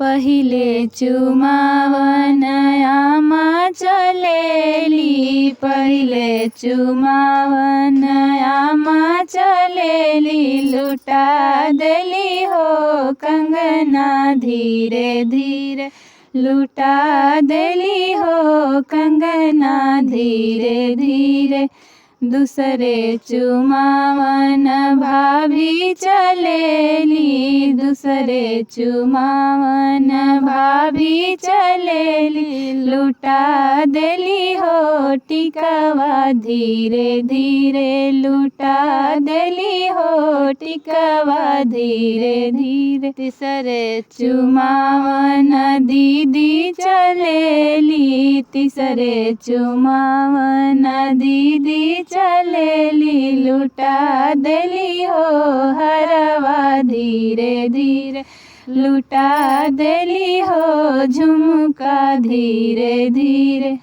पहिले चुमावन आमा चलेली, पहिले चुमावन आमा चलेली, लुटा देली हो कंगना धीरे धीरे, लुटा देली हो कंगना धीरे धीरे। दूसरे चुमावन भाभी चलेली, दूसरे चुमावन भाभी चलेली, लुटा देली हो टिकवा धीरे धीरे, लुटा देली हो टिकवा धीरे धीरे। तीसरे चुमावन दीदी चलेली, तीसरे चुमावन दीदी चलेली, लुटा देली हो हरवा धीरे धीरे, लुटा देली हो झुमका धीरे धीरे।